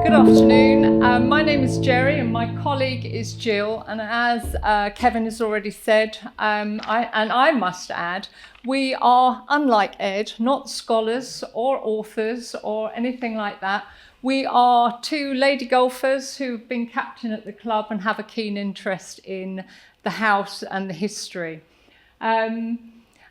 Good afternoon. My name is Gerry and my colleague is Gill. And as Kevin has already said, I must add, we are, unlike Ed, not scholars or authors or anything like that. We are two lady golfers who've been captain at the club and have a keen interest in the house and the history.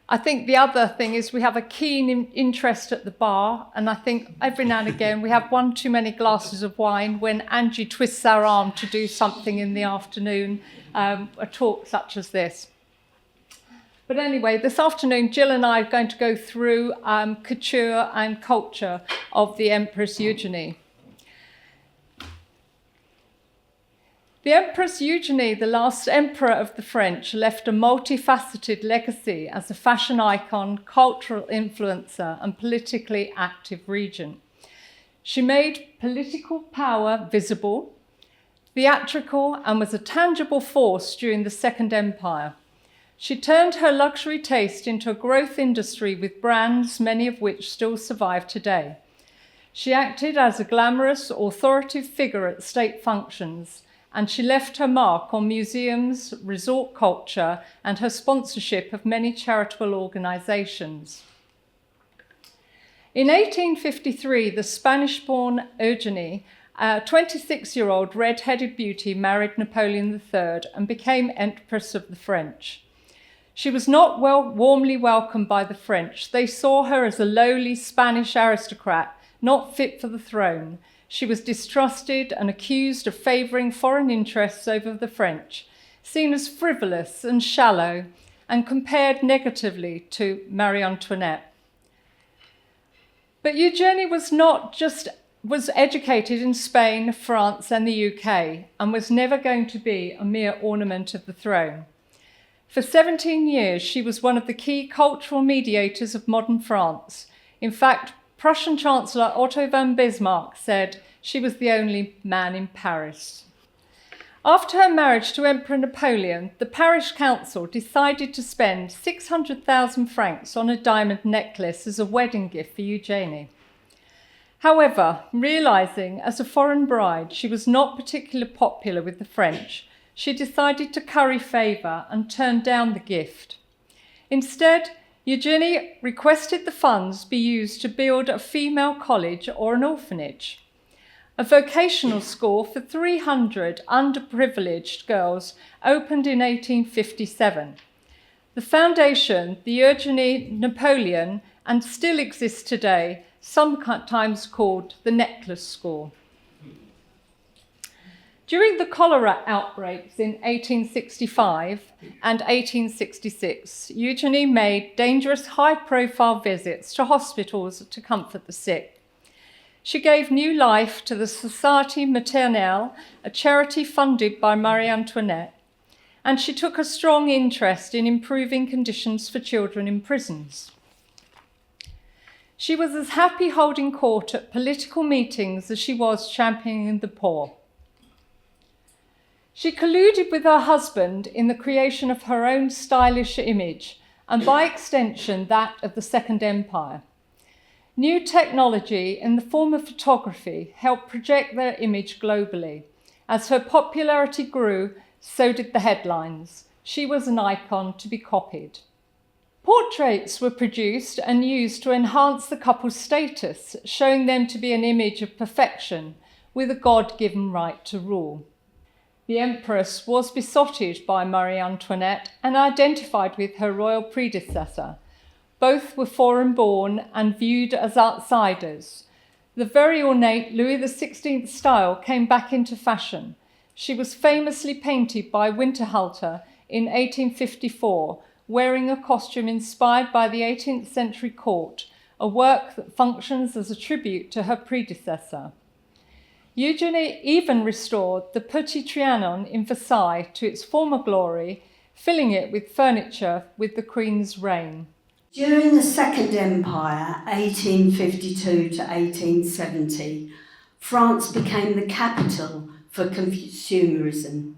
I think the other thing is we have a keen interest at the bar, and I think every now and again we have one too many glasses of wine when Angie twists our arm to do something in the afternoon, a talk such as this. But anyway, this afternoon Gill and I are going to go through couture and culture of the Empress Eugénie. The Empress Eugénie, the last emperor of the French, left a multifaceted legacy as a fashion icon, cultural influencer, and politically active regent. She made political power visible, theatrical, and was a tangible force during the Second Empire. She turned her luxury taste into a growth industry with brands, many of which still survive today. She acted as a glamorous, authoritative figure at state functions, and she left her mark on museums, resort culture, and her sponsorship of many charitable organisations. In 1853, the Spanish-born Eugénie, a 26-year-old red-headed beauty, married Napoleon III and became Empress of the French. She was not warmly welcomed by the French. They saw her as a lowly Spanish aristocrat, not fit for the throne. She was distrusted and accused of favouring foreign interests over the French, seen as frivolous and shallow, and compared negatively to Marie Antoinette. But Eugénie was educated in Spain, France, and the UK, and was never going to be a mere ornament of the throne. For 17 years, she was one of the key cultural mediators of modern France. In fact, Prussian Chancellor Otto von Bismarck said she was the only man in Paris. After her marriage to Emperor Napoleon, the parish council decided to spend 600,000 francs on a diamond necklace as a wedding gift for Eugénie. However, realising as a foreign bride she was not particularly popular with the French, she decided to curry favour and turn down the gift. Instead, Eugénie requested the funds be used to build a female college or an orphanage. A vocational school for 300 underprivileged girls opened in 1857. The foundation, the Eugénie Napoleon, and still exists today, sometimes called the Necklace School. During the cholera outbreaks in 1865 and 1866, Eugénie made dangerous high-profile visits to hospitals to comfort the sick. She gave new life to the Société Maternelle, a charity funded by Marie Antoinette, and she took a strong interest in improving conditions for children in prisons. She was as happy holding court at political meetings as she was championing the poor. She colluded with her husband in the creation of her own stylish image, and by extension that of the Second Empire. New technology in the form of photography helped project their image globally. As her popularity grew, so did the headlines. She was an icon to be copied. Portraits were produced and used to enhance the couple's status, showing them to be an image of perfection with a God-given right to rule. The Empress was besotted by Marie Antoinette and identified with her royal predecessor. Both were foreign-born and viewed as outsiders. The very ornate Louis XVI style came back into fashion. She was famously painted by Winterhalter in 1854, wearing a costume inspired by the 18th century court, a work that functions as a tribute to her predecessor. Eugénie even restored the Petit Trianon in Versailles to its former glory, filling it with furniture with the Queen's reign. During the Second Empire, 1852 to 1870, France became the capital for consumerism.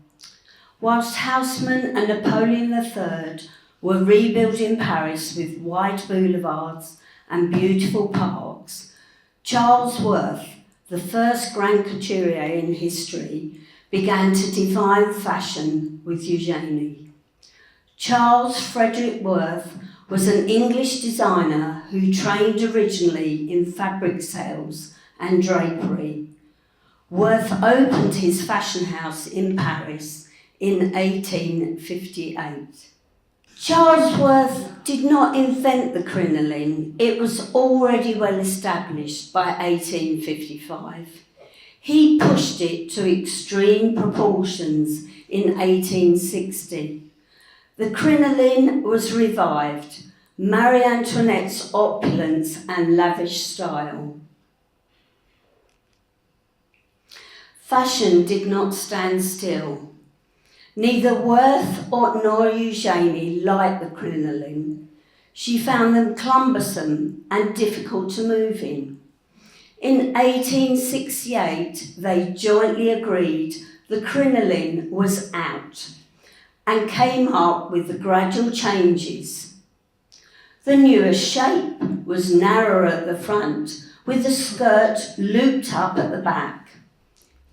Whilst Haussmann and Napoleon III were rebuilding Paris with wide boulevards and beautiful parks, Charles Worth, the first grand couturier in history, began to define fashion with Eugénie. Charles Frederick Worth was an English designer who trained originally in fabric sales and drapery. Worth opened his fashion house in Paris in 1858. Charles Worth did not invent the crinoline. It was already well established by 1855. He pushed it to extreme proportions in 1860. The crinoline was revived, Marie Antoinette's opulence and lavish style. Fashion did not stand still. Neither Worth nor Eugénie liked the crinoline. She found them cumbersome and difficult to move in. In 1868, they jointly agreed the crinoline was out and came up with the gradual changes. The newer shape was narrower at the front, with the skirt looped up at the back.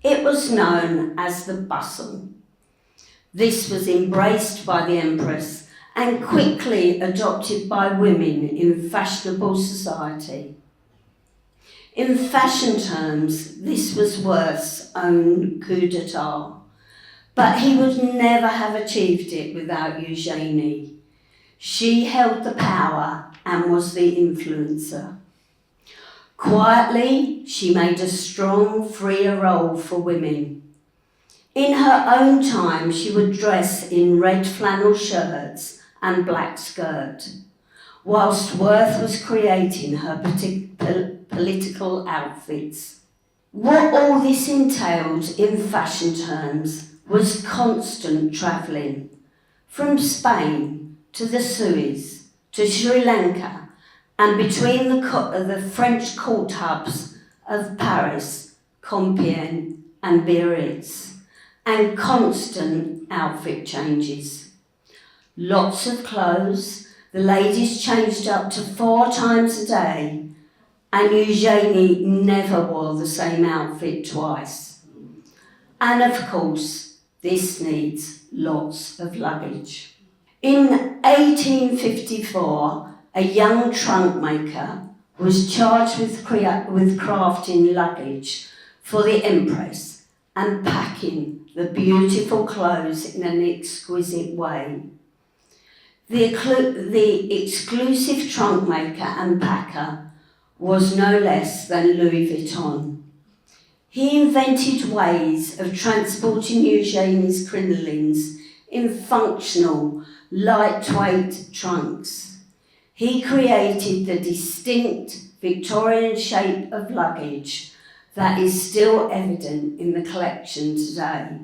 It was known as the bustle. This was embraced by the Empress and quickly adopted by women in fashionable society. In fashion terms, this was Worth's own coup d'etat, but he would never have achieved it without Eugénie. She held the power and was the influencer. Quietly, she made a strong, freer role for women. In her own time, she would dress in red flannel shirts and black skirt, whilst Worth was creating her political outfits. What all this entailed in fashion terms was constant travelling, from Spain to the Suez to Sri Lanka, and between the French court hubs of Paris, Compiègne and Biarritz, and constant outfit changes. Lots of clothes, the ladies changed up to 4 times a day, and Eugénie never wore the same outfit twice. And of course, this needs lots of luggage. In 1854, a young trunk maker was charged with crafting luggage for the Empress and packing the beautiful clothes in an exquisite way. The exclusive trunk maker and packer was no less than Louis Vuitton. He invented ways of transporting Eugénie's crinolines in functional, lightweight trunks. He created the distinct Victorian shape of luggage that is still evident in the collection today.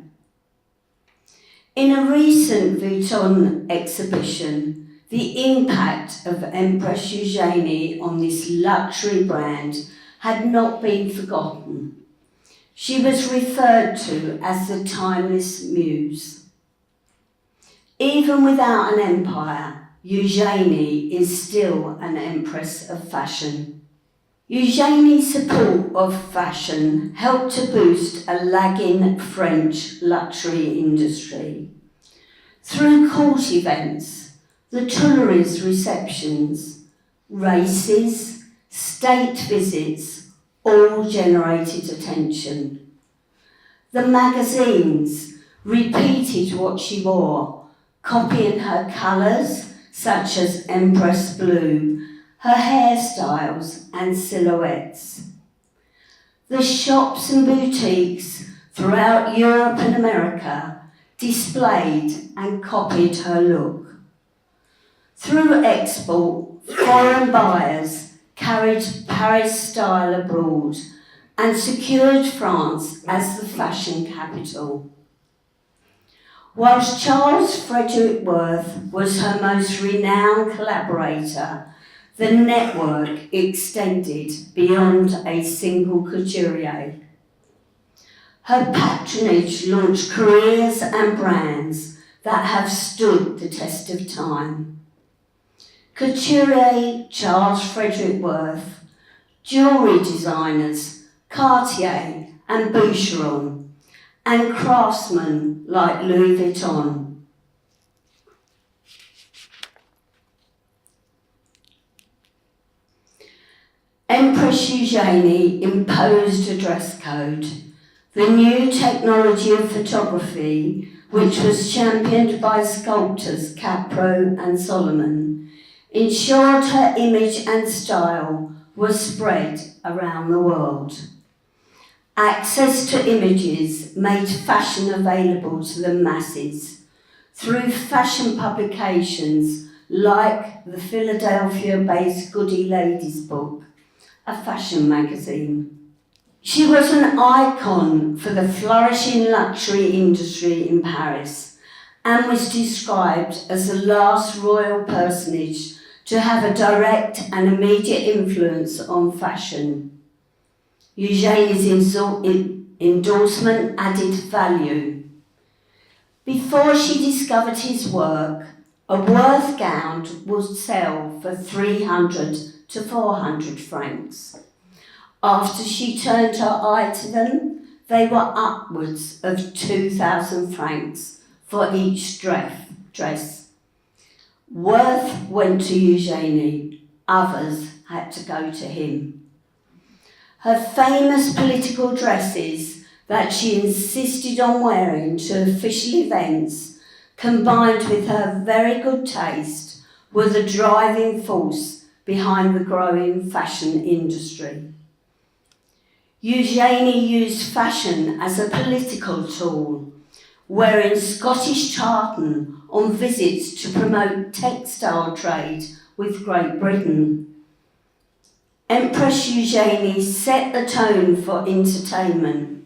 In a recent Vuitton exhibition, the impact of Empress Eugénie on this luxury brand had not been forgotten. She was referred to as the timeless muse. Even without an empire, Eugénie is still an empress of fashion. Eugénie's support of fashion helped to boost a lagging French luxury industry. Through court events, the Tuileries receptions, races, state visits, all generated attention. The magazines repeated what she wore, copying her colours, such as Empress Blue, her hairstyles and silhouettes. The shops and boutiques throughout Europe and America displayed and copied her look. Through export, foreign buyers carried Paris style abroad and secured France as the fashion capital. Whilst Charles Frederick Worth was her most renowned collaborator, the network extended beyond a single couturier. Her patronage launched careers and brands that have stood the test of time. Couturier Charles Frederick Worth, jewellery designers Cartier and Boucheron, and craftsmen like Louis Vuitton. Empress Eugénie imposed a dress code. The new technology of photography, which was championed by sculptors Capro and Solomon, ensured her image and style was spread around the world. Access to images made fashion available to the masses through fashion publications like the Philadelphia-based Goody Ladies book, a fashion magazine. She was an icon for the flourishing luxury industry in Paris and was described as the last royal personage to have a direct and immediate influence on fashion. Eugénie's endorsement added value. Before she discovered his work, a Worth gown would sell for 300 to 400 francs. After she turned her eye to them, they were upwards of 2,000 francs for each dress. Worth went to Eugénie, others had to go to him. Her famous political dresses that she insisted on wearing to official events, combined with her very good taste, were the driving force behind the growing fashion industry. Eugénie used fashion as a political tool, wearing Scottish tartan on visits to promote textile trade with Great Britain. Empress Eugénie set the tone for entertainment.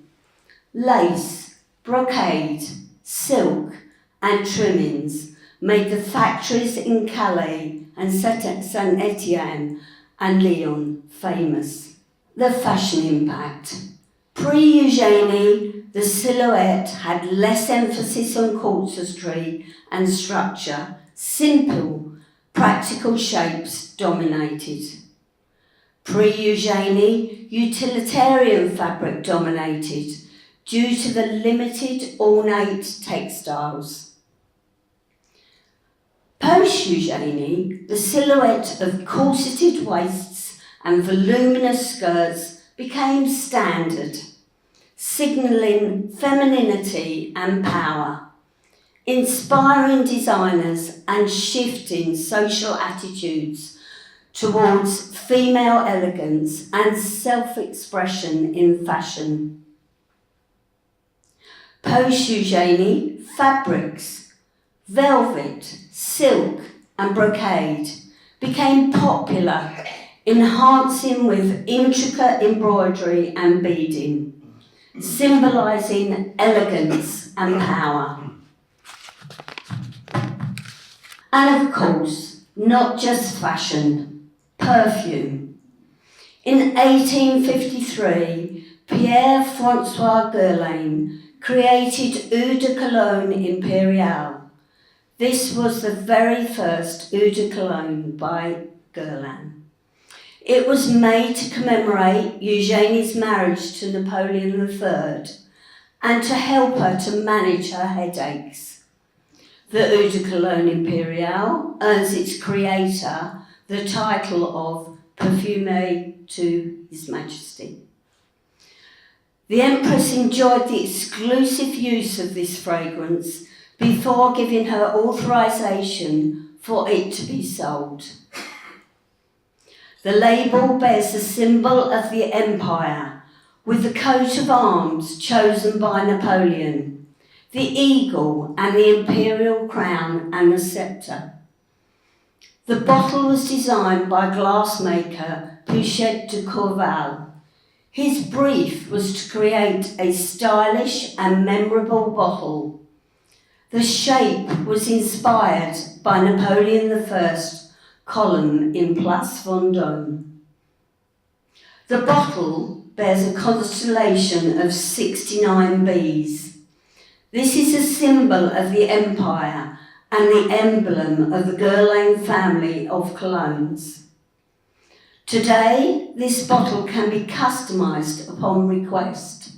Lace, brocade, silk and trimmings made the factories in Calais and Saint-Étienne and Lyon famous. The fashion impact. Pre-Eugénie, the silhouette had less emphasis on causerie and structure. Simple, practical shapes dominated. Pre-Eugénie, utilitarian fabric dominated due to the limited ornate textiles. Post-Eugénie, the silhouette of corseted waists and voluminous skirts became standard, signalling femininity and power, inspiring designers and shifting social attitudes towards female elegance and self-expression in fashion. Post-Eugénie, fabrics, velvet, silk and brocade became popular, enhancing with intricate embroidery and beading, symbolising elegance and power. And of course, not just fashion, perfume. In 1853, Pierre-François Guerlain created Eau de Cologne Impériale. This was the very first Eau de Cologne by Guerlain. It was made to commemorate Eugénie's marriage to Napoleon III and to help her to manage her headaches. The Eau de Cologne Impériale earns its creator the title of Parfumé to His Majesty. The Empress enjoyed the exclusive use of this fragrance before giving her authorization for it to be sold. The label bears the symbol of the empire, with the coat of arms chosen by Napoleon, the eagle and the imperial crown and the sceptre. The bottle was designed by glassmaker Pouchet de Corval. His brief was to create a stylish and memorable bottle. The shape was inspired by Napoleon I's column in Place Vendôme. The bottle bears a constellation of 69 bees. This is a symbol of the empire and the emblem of the Guerlain family of colognes. Today, this bottle can be customised upon request,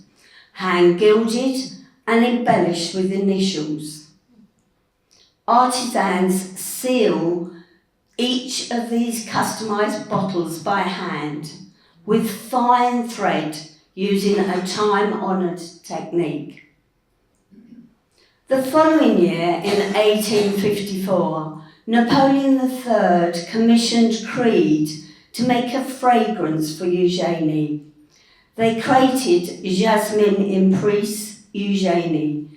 hand-gilded and embellished with initials. Artisans seal each of these customised bottles by hand with fine thread using a time-honoured technique. The following year, in 1854, Napoleon III commissioned Creed to make a fragrance for Eugénie. They created Jasmine Empress Eugénie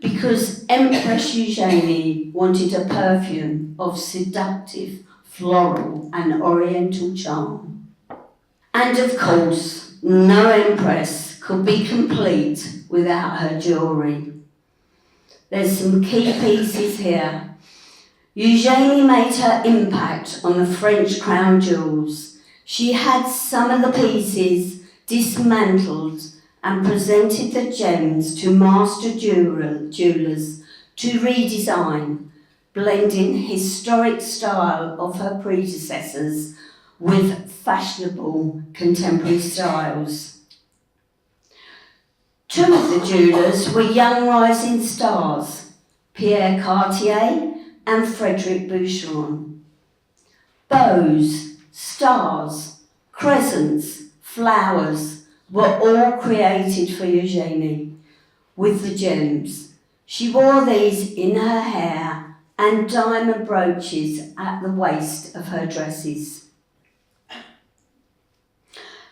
because Empress Eugénie wanted a perfume of seductive, floral and oriental charm. And of course, no empress could be complete without her jewellery. There's some key pieces here. Eugénie made her impact on the French crown jewels. She had some of the pieces dismantled and presented the gems to master jewellers to redesign, blending historic style of her predecessors with fashionable contemporary styles. Two of the jewellers were young rising stars, Pierre Cartier and Frederic Boucheron. Bows, stars, crescents, flowers were all created for Eugénie with the gems. She wore these in her hair and diamond brooches at the waist of her dresses.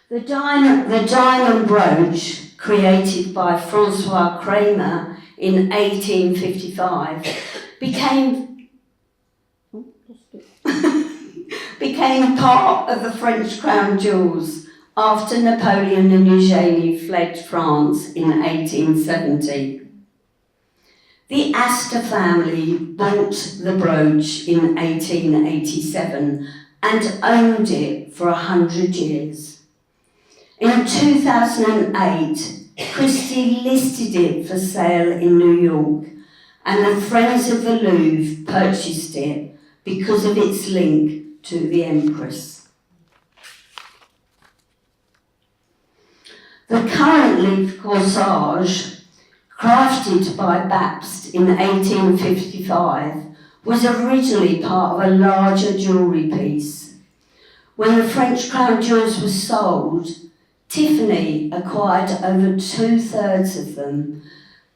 The diamond brooch, created by Francois Kramer in 1855, became part of the French crown jewels after Napoleon and Eugénie fled France in 1870. The Astor family bought the brooch in 1887 and owned it for 100 years. In 2008, Christie listed it for sale in New York, and the Friends of the Louvre purchased it because of its link to the Empress. The current leaf corsage, crafted by Bapst in 1855, was originally part of a larger jewellery piece. When the French crown jewels were sold, Tiffany acquired over 2/3 of them,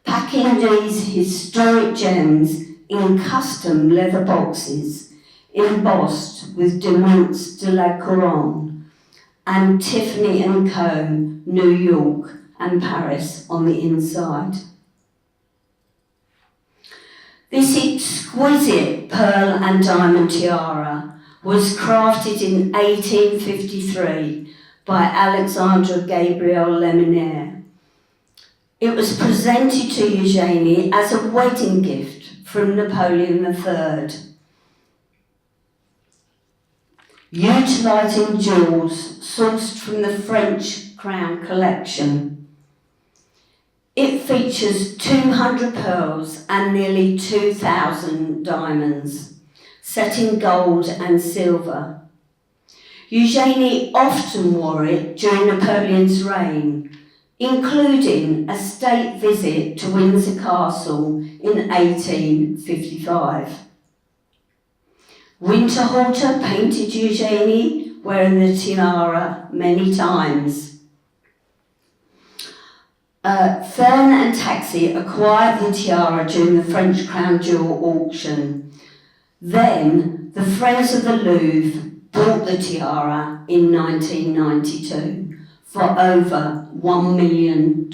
packing these historic gems in custom leather boxes embossed with Demont de la Couronne and Tiffany & Co. New York and Paris on the inside. This exquisite pearl and diamond tiara was crafted in 1853 by Alexandre Gabriel Lemonnier. It was presented to Eugénie as a wedding gift from Napoleon III. Utilising jewels sourced from the French Crown collection. It features 200 pearls and nearly 2,000 diamonds, set in gold and silver. Eugénie often wore it during Napoleon's reign, including a state visit to Windsor Castle in 1855. Winterhalter painted Eugénie wearing the tiara many times. Fern and Taxi acquired the tiara during the French Crown Jewel auction. Then, the Friends of the Louvre bought the tiara in 1992 for over $1 million.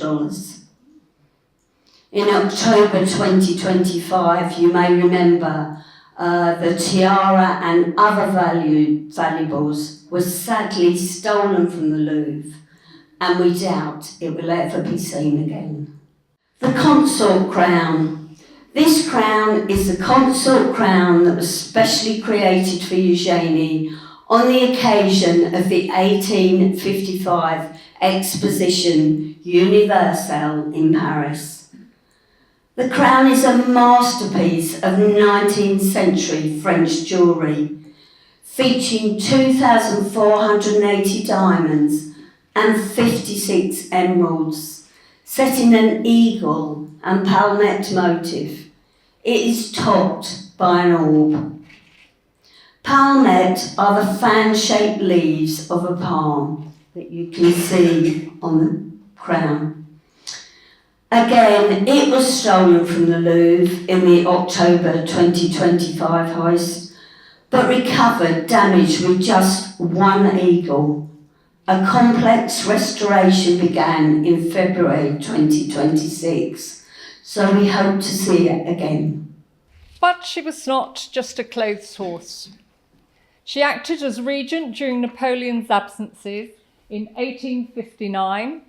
In October 2025, you may remember, the tiara and other valuables were sadly stolen from the Louvre, and we doubt it will ever be seen again. The consort crown. This crown is the consort crown that was specially created for Eugénie on the occasion of the 1855 Exposition Universelle in Paris. The crown is a masterpiece of 19th century French jewellery, featuring 2,480 diamonds and 56 emeralds, set in an eagle and palmette motif. It is topped by an orb. Palmette are the fan-shaped leaves of a palm that you can see on the crown. Again, it was stolen from the Louvre in the October 2025 heist, but recovered damaged with just one eagle. A complex restoration began in February 2026, so we hope to see it again. But she was not just a clothes horse. She acted as regent during Napoleon's absences in 1859,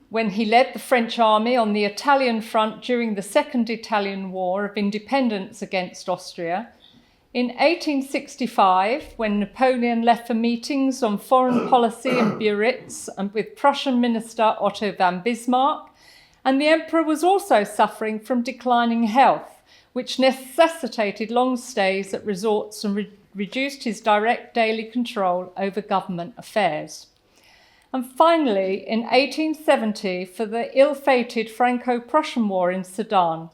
when he led the French army on the Italian front during the Second Italian War of Independence against Austria, in 1865, when Napoleon left for meetings on foreign policy in Biarritz and with Prussian Minister Otto von Bismarck, and the Emperor was also suffering from declining health, which necessitated long stays at resorts and reduced his direct daily control over government affairs. And finally, in 1870, for the ill-fated Franco-Prussian War in Sudan,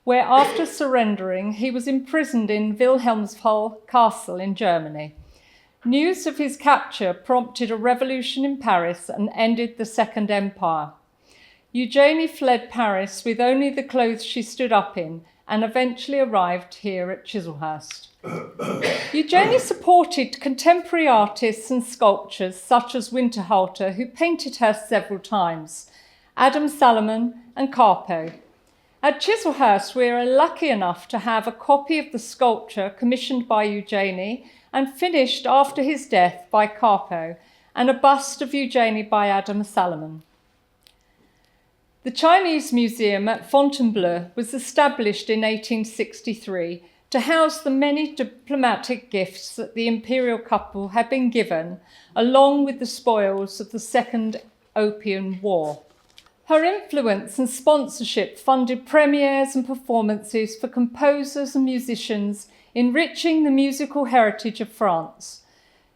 where after surrendering, he was imprisoned in Wilhelmsthal Castle in Germany. News of his capture prompted a revolution in Paris and ended the Second Empire. Eugénie fled Paris with only the clothes she stood up in and eventually arrived here at Chislehurst. Eugénie supported contemporary artists and sculptors such as Winterhalter, who painted her several times, Adam Salomon and Carpo. At Chislehurst, we are lucky enough to have a copy of the sculpture commissioned by Eugénie and finished after his death by Carpo, and a bust of Eugénie by Adam Salomon. The Chinese Museum at Fontainebleau was established in 1863 to house the many diplomatic gifts that the imperial couple had been given, along with the spoils of the Second Opium War. Her influence and sponsorship funded premieres and performances for composers and musicians, enriching the musical heritage of France.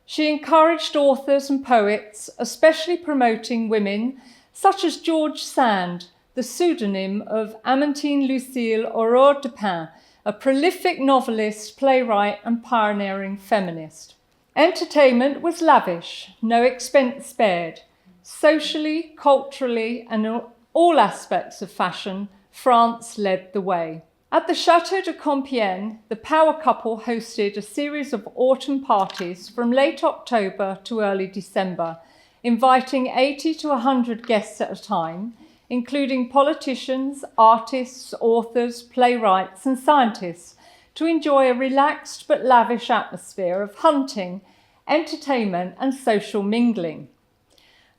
She encouraged authors and poets, especially promoting women, such as George Sand, the pseudonym of Amantine Lucille Aurore Dupin, a prolific novelist, playwright, and pioneering feminist. Entertainment was lavish, no expense spared. Socially, culturally, and in all aspects of fashion, France led the way. At the Château de Compiègne, the power couple hosted a series of autumn parties from late October to early December, inviting 80 to 100 guests at a time, including politicians, artists, authors, playwrights, and scientists, to enjoy a relaxed but lavish atmosphere of hunting, entertainment, and social mingling.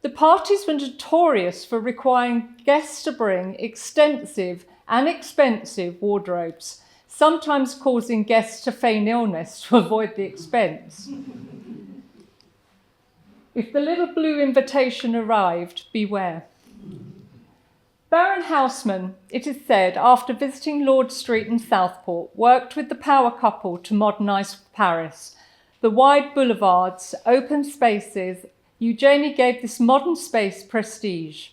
The parties were notorious for requiring guests to bring extensive and expensive wardrobes, sometimes causing guests to feign illness to avoid the expense. If the little blue invitation arrived, beware. Baron Haussmann, it is said, after visiting Lord Street in Southport, worked with the power couple to modernise Paris. The wide boulevards, open spaces, Eugénie gave this modern space prestige.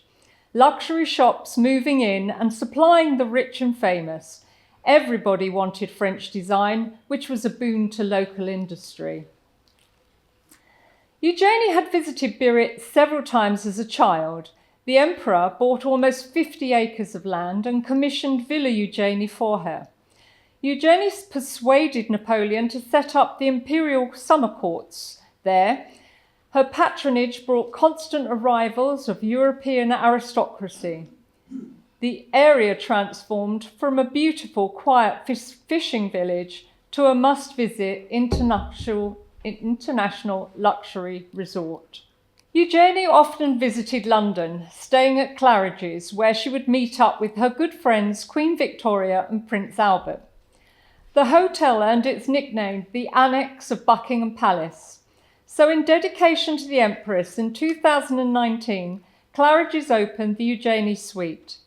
Luxury shops moving in and supplying the rich and famous. Everybody wanted French design, which was a boon to local industry. Eugénie had visited Biarritz several times as a child. The Emperor bought almost 50 acres of land and commissioned Villa Eugénie for her. Eugénie persuaded Napoleon to set up the imperial summer courts there. Her patronage brought constant arrivals of European aristocracy. The area transformed from a beautiful, quiet fishing village to a must-visit international luxury resort. Eugénie often visited London, staying at Claridge's, where she would meet up with her good friends Queen Victoria and Prince Albert. The hotel earned its nickname the Annex of Buckingham Palace. So in dedication to the Empress, in 2019, Claridge's opened the Eugénie Suite.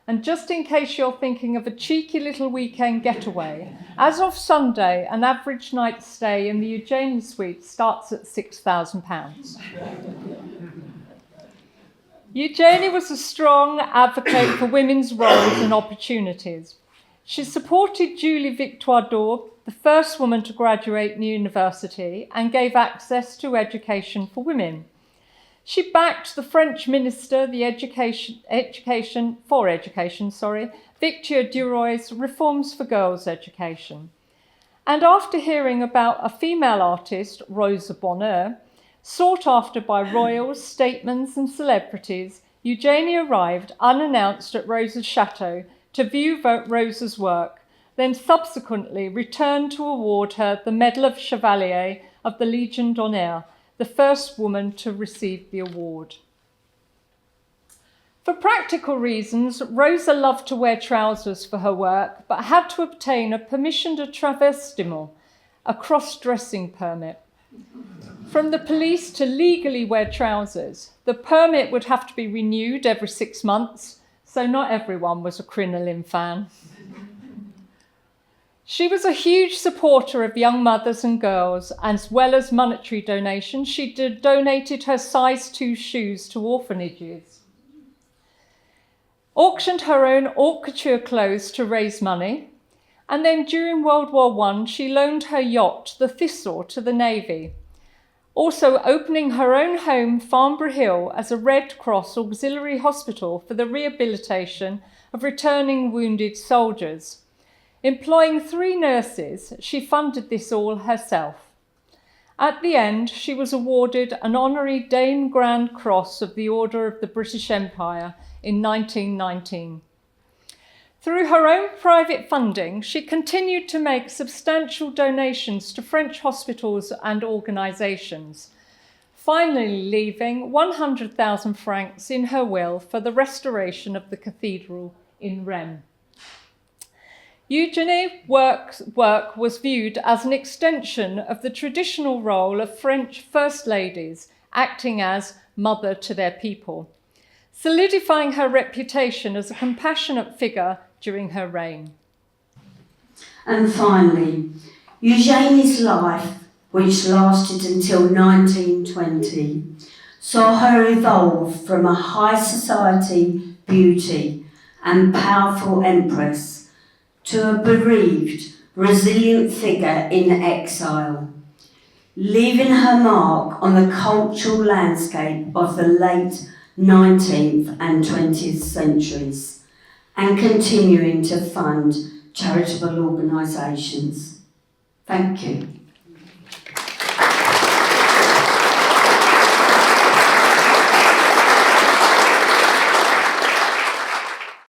And just in case you're thinking of a cheeky little weekend getaway, as of Sunday, an average night's stay in the Eugénie suite starts at £6,000. Eugénie was a strong advocate for women's roles and opportunities. She supported Julie Victoire d'Aube, the first woman to graduate university, and gave access to education for women. She backed the French minister, Victor Duroy's reforms for girls' education. And after hearing about a female artist, Rosa Bonheur, sought after by royals, statesmen and celebrities, Eugénie arrived unannounced at Rosa's chateau to view Rosa's work, then subsequently returned to award her the Medal of Chevalier of the Légion d'honneur, the first woman to receive the award. For practical reasons, Rosa loved to wear trousers for her work, but had to obtain a permission de travestiment, a cross-dressing permit. From the police to legally wear trousers, the permit would have to be renewed every 6 months, so not everyone was a crinoline fan. She was a huge supporter of young mothers and girls, as well as monetary donations. She donated her size 2 shoes to orphanages, auctioned her own haute couture clothes to raise money, and then during World War I, she loaned her yacht, the Thistle, to the Navy, also opening her own home, Farnborough Hill, as a Red Cross auxiliary hospital for the rehabilitation of returning wounded soldiers. Employing 3 nurses, she funded this all herself. At the end, she was awarded an honorary Dame Grand Cross of the Order of the British Empire in 1919. Through her own private funding, she continued to make substantial donations to French hospitals and organisations, finally leaving 100,000 francs in her will for the restoration of the cathedral in Rennes. Eugénie's work was viewed as an extension of the traditional role of French First Ladies, acting as mother to their people, solidifying her reputation as a compassionate figure during her reign. And finally, Eugénie's life, which lasted until 1920, saw her evolve from a high society beauty and powerful empress to a bereaved, resilient figure in exile, leaving her mark on the cultural landscape of the late 19th and 20th centuries, and continuing to fund charitable organisations. Thank you.